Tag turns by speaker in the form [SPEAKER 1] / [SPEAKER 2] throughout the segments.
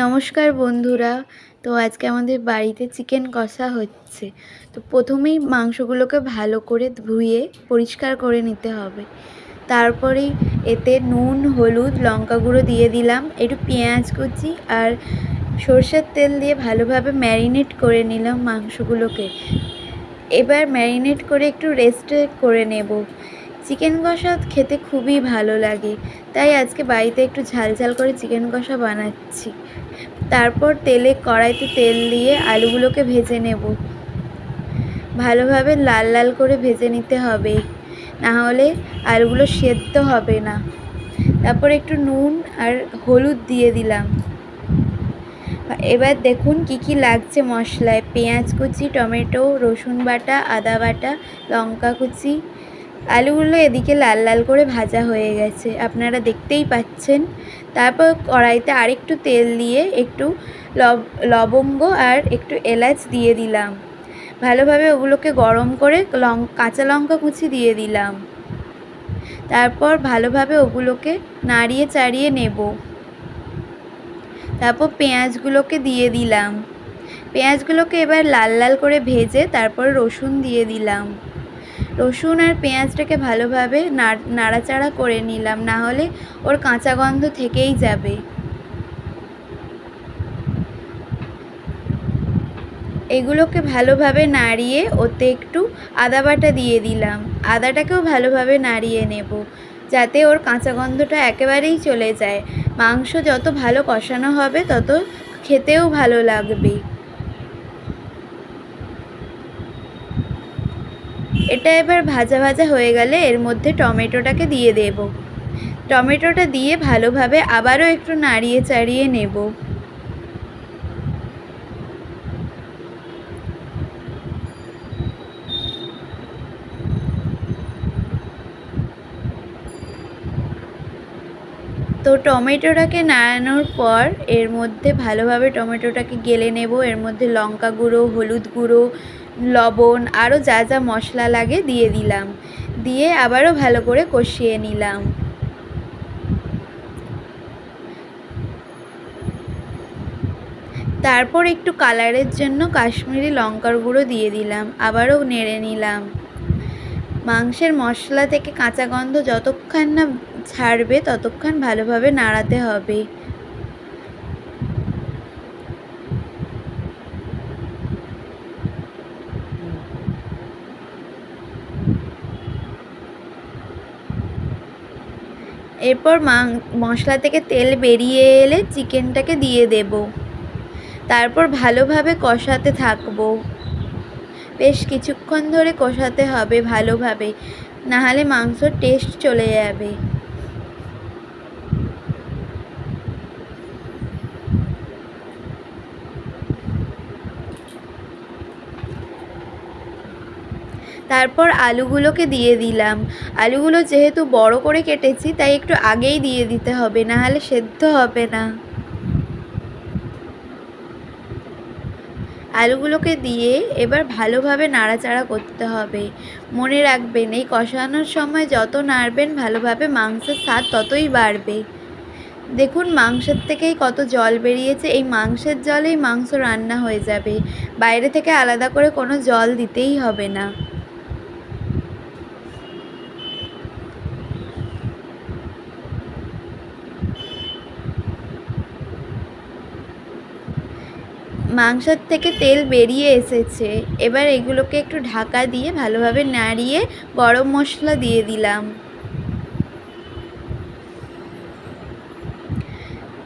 [SPEAKER 1] নমস্কার বন্ধুরা। তো আজকে আমাদের বাড়িতে চিকেন কষা হচ্ছে। তো প্রথমেই মাংসগুলোকে ভালো করে ধুয়ে পরিষ্কার করে নিতে হবে। তারপরেই এতে নুন, হলুদ, লঙ্কা গুঁড়ো দিয়ে দিলাম, একটু পেঁয়াজ কুচি আর সরষের তেল দিয়ে ভালোভাবে ম্যারিনেট করে নিলাম মাংসগুলোকে। এবার ম্যারিনেট করে একটু রেস্টে করে নেব। চিকেন কষা খেতে খুবই ভালো লাগে, তাই আজকে বাড়িতে একটু ঝাল ঝাল করে চিকেন কষা বানাচ্ছি। তারপর কড়াইতে তেল দিয়ে আলুগুলোকে ভেজে নেব। ভালোভাবে লাল লাল করে ভেজে নিতে হবে, না হলে আলুগুলো সেদ্ধ হবে না। তারপর একটু নুন আর হলুদ দিয়ে দিলাম। এবার দেখুন কি কি লাগছে মশলায়: পেঁয়াজ কুচি, টমেটো, রসুন বাটা, আদা বাটা, লঙ্কা কুচি। আলুগুলো এদিকে লাল লাল করে ভাজা হয়ে গেছে, আপনারা দেখতেই পাচ্ছেন। তারপর কড়াইতে আরেকটু তেল দিয়ে একটু লবঙ্গ আর একটু এলাচ দিয়ে দিলাম। ভালোভাবে ওগুলোকে গরম করে কাঁচা লঙ্কা কুচি দিয়ে দিলাম। তারপর ভালোভাবে ওগুলোকে নাড়িয়ে চাড়িয়ে নেব। তারপর পেঁয়াজগুলোকে দিয়ে দিলাম। পেঁয়াজগুলোকে এবার লাল লাল করে ভেজে তারপর রসুন দিয়ে দিলাম। রসুন আর পেঁয়াজটাকে ভালোভাবে নাড়াচাড়া করে নিলাম, না হলে ওর কাঁচা গন্ধ থেকেই যাবে। এগুলোকে ভালোভাবে নাড়িয়ে ওতে একটু আদা বাটা দিয়ে দিলাম। আদাটাকেও ভালোভাবে নাড়িয়ে নেব, যাতে ওর কাঁচা গন্ধটা একেবারেই চলে যায়। মাংস যত ভালো কষানো হবে তত খেতেও ভালো লাগবে। এটা এবার ভাজা ভাজা হয়ে গেলে এর মধ্যে টমেটোটাকে দিয়ে দেব। টমেটোটা দিয়ে ভালোভাবে আবারও একটু নাড়িয়ে চাড়িয়ে নেব। তো টমেটোটাকে নাড়ানোর পর এর মধ্যে ভালোভাবে টমেটোটাকে গেলে নেব। এর মধ্যে লঙ্কা গুঁড়ো, হলুদ গুঁড়ো, লবণ, আরও যা যা মশলা লাগে দিয়ে দিলাম। দিয়ে আবারও ভালো করে কষিয়ে নিলাম। তারপর একটু কালারের জন্য কাশ্মীরি লঙ্কার গুঁড়ো দিয়ে দিলাম। আবারও নেড়ে নিলাম। মাংসের মশলা থেকে কাঁচা গন্ধ যতক্ষণ না ছাড়বে ততক্ষণ ভালোভাবে নাড়াতে হবে। এরপর মশলা থেকে তেল বেরিয়ে এলে চিকেনটাকে দিয়ে দেব। তারপর ভালোভাবে কষাতে থাকবো। বেশ কিছুক্ষণ ধরে কষাতে হবে ভালোভাবে, নাহলে মাংসর টেস্ট চলে যাবে। তারপর আলুগুলোকে দিয়ে দিলাম। আলুগুলো যেহেতু বড় করে কেটেছি তাই একটু আগেই দিয়ে দিতে হবে, নাহলে সেদ্ধ হবে না। আলুগুলোকে দিয়ে এবার ভালোভাবে নাড়াচাড়া করতে হবে। মনে রাখবেন, এই কষানোর সময় যত নাড়বেন ভালোভাবে মাংসের স্বাদ ততই বাড়বে। দেখুন মাংসের থেকেই কত জল বেরিয়েছে। এই মাংসের জলেই মাংস রান্না হয়ে যাবে, বাইরে থেকে আলাদা করে কোনো জল দিতেই হবে না। মাংসের থেকে তেল বেরিয়ে এসেছে। এবার এগুলোকে একটু ঢাকা দিয়ে ভালোভাবে নাড়িয়ে গরম মশলা দিয়ে দিলাম।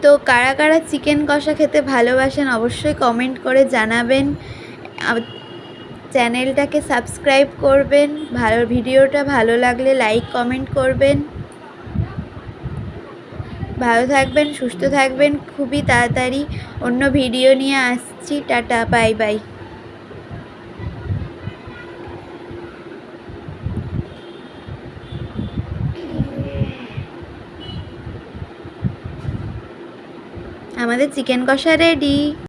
[SPEAKER 1] তো কারা কারা চিকেন কষা খেতে ভালোবাসেন অবশ্যই কমেন্ট করে জানাবেন। চ্যানেলটাকে সাবস্ক্রাইব করবেন। ভিডিওটা ভালো লাগলে লাইক কমেন্ট করবেন। ভালো থাকবেন, সুস্থ থাকবেন। খুবই তাড়াতাড়ি অন্য ভিডিও নিয়ে আসছি। Tata, bye bye. আমাদের চিকেন কষা রেডি।